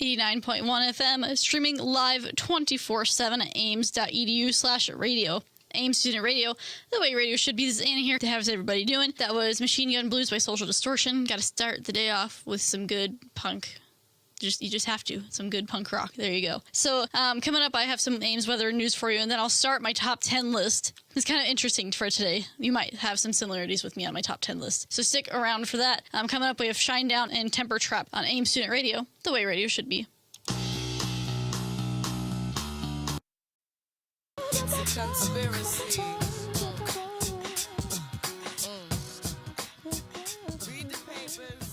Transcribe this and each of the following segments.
89.1 FM, streaming live 24/7 at ames.edu/radio. AIM Student Radio, the way radio should be. This is Anna here. How's everybody doing? That was Machine Gun Blues by Social Distortion. Got to start the day off with some good punk. You just have to. Some good punk rock. There you go. So coming up, I have some Ames weather news for you, and then I'll start my top 10 list. It's kind of interesting for today. You might have some similarities with me on my top 10 list. So stick around for that. Coming up, we have Shinedown and Temper Trap on AIM Student Radio, the way radio should be. It's a conspiracy. Read the papers.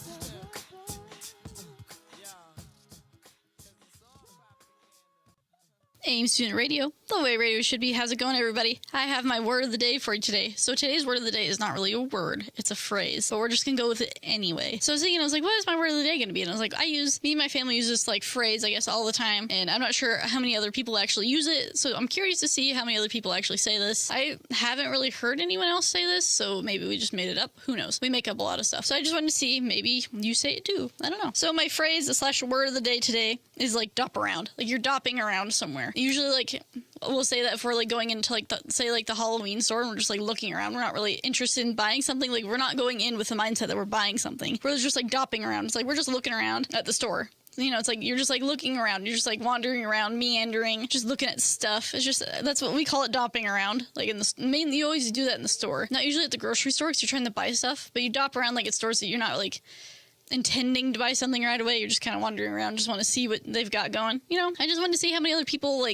AIM Student Radio, the way radio should be. How's it going, everybody? I have my word of the day for you today. So today's word of the day is not really a word, it's a phrase, but we're just gonna go with it anyway. So I was thinking, what is my word of the day gonna be? And I was like, me and my family use this phrase, I guess, all the time, and I'm not sure how many other people actually use it, so I'm curious to see how many other people actually say this. I haven't really heard anyone else say this, so maybe we just made it up. Who knows? We make up a lot of stuff. So I just wanted to see, maybe you say it too. I don't know. So my phrase / word of the day today is dop around. You're dopping around somewhere. Usually, we'll say that if we're going into the Halloween store and we're just looking around. We're not really interested in buying something. We're not going in with the mindset that we're buying something. We're just dopping around. It's we're just looking around at the store. It's you're just looking around. You're just wandering around, meandering, just looking at stuff. It's just, that's what we call it, dopping around. Mainly you always do that in the store. Not usually at the grocery store because you're trying to buy stuff, but you dop around at stores that you're not intending to buy something right away. You're just kind of wandering around, just want to see what they've got going. I just wanted to see how many other people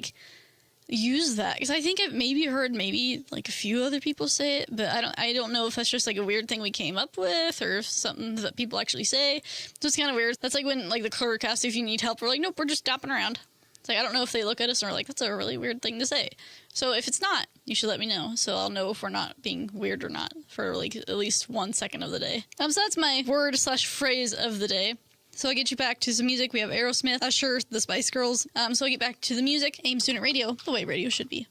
use that, because I think I've maybe heard a few other people say it, but I don't know if that's just a weird thing we came up with or something that people actually say. So it's kind of weird. That's when the clerk asks if you need help. We're nope, we're just dopping around. It's I don't know if they look at us and are that's a really weird thing to say. So if it's not, you should let me know, so I'll know if we're not being weird or not for at least 1 second of the day. So that's my word / phrase of the day. So I'll get you back to some music. We have Aerosmith, Usher, the Spice Girls. So I'll get back to the music. AIM Student Radio, the way radio should be.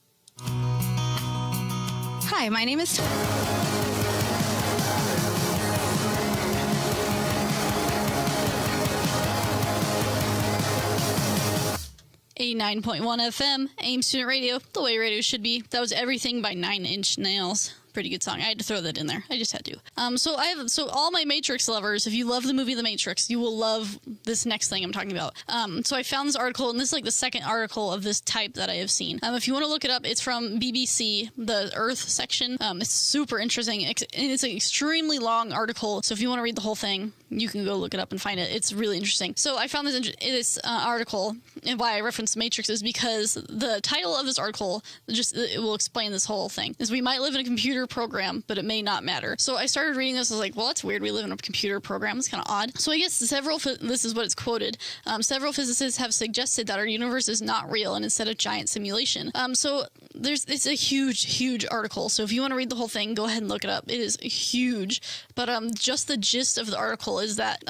Hi, my name is... 89.1 FM, AIM Student Radio, the way radio should be. That was Everything by 9 Inch Nails. Pretty good song. I had to throw that in there. I just had to. So all my Matrix lovers, if you love the movie The Matrix, you will love this next thing I'm talking about. So I found this article, and this is the second article of this type that I have seen. If you want to look it up, it's from BBC, the Earth section. It's super interesting, and it's an extremely long article. So if you want to read the whole thing, you can go look it up and find it. It's really interesting. So I found this article, and why I referenced The Matrix is because the title of this article it will explain this whole thing. Is we might live in a computer program, but it may not matter. So I started reading this. I was well, that's weird. We live in a computer program. It's kind of odd. So I guess this is what it's quoted. Several physicists have suggested that our universe is not real and instead a giant simulation. So it's a huge article. So if you want to read the whole thing, go ahead and look it up. It is huge. But just the gist of the article is that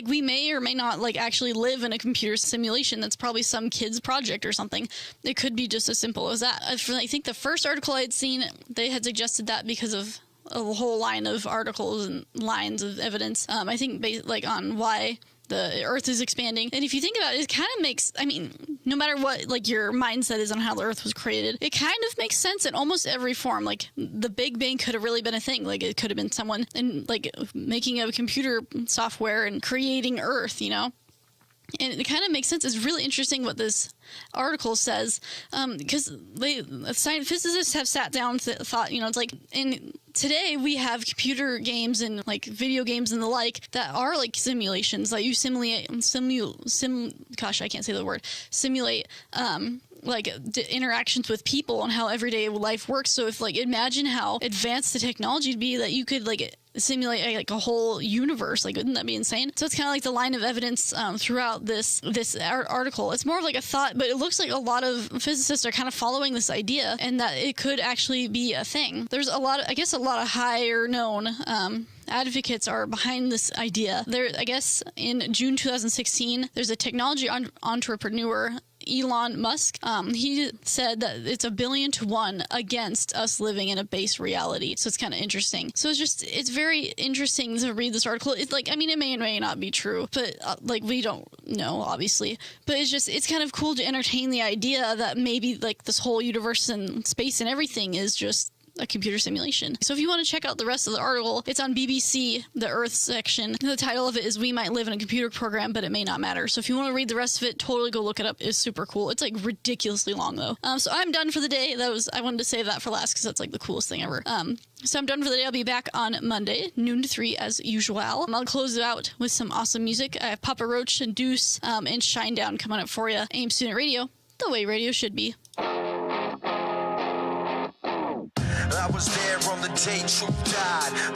we may or may not actually live in a computer simulation. That's probably some kid's project or something. It could be just as simple as that. I think the first article I had seen, they had suggested that because of a whole line of articles and lines of evidence. I think on why the Earth is expanding. And if you think about it, it kind of makes, no matter what your mindset is on how the Earth was created, it kind of makes sense in almost every form. The Big Bang could have really been a thing. It could have been someone making a computer software and creating Earth, And it kind of makes sense. It's really interesting what this article says, because physicists have sat down and thought, today we have computer games and video games and the like that are simulations that you simulate interactions with people and how everyday life works. So if imagine how advanced the technology would be that you could simulate a whole universe. Wouldn't that be insane? So it's kind of the line of evidence throughout this article. It's more of a thought, but it looks like a lot of physicists are kind of following this idea and that it could actually be a thing. There's a lot of higher known advocates are behind this idea. I guess in June 2016, there's a technology entrepreneur Elon Musk. He said that it's 1 billion to 1 against us living in a base reality. So it's kind of interesting. So it's very interesting to read this article. It's like, I mean, it may or may not be true, but like we don't know, obviously. But it's kind of cool to entertain the idea that maybe like this whole universe and space and everything is just a computer simulation. So if you want to check out the rest of the article, it's on BBC, the Earth section. The title of it is "We Might Live in a Computer Program, but It May Not Matter." So if you want to read the rest of it, totally go look it up. It's super cool. It's like ridiculously long though. So I'm done for the day. I wanted to save that for last because that's like the coolest thing ever. So I'm done for the day. I'll be back on Monday, noon to 3 as usual. I'll close it out with some awesome music. I have Papa Roach and Deuce and Shinedown coming up for you. AIM Student Radio, the way radio should be. I was there on the day Truth died.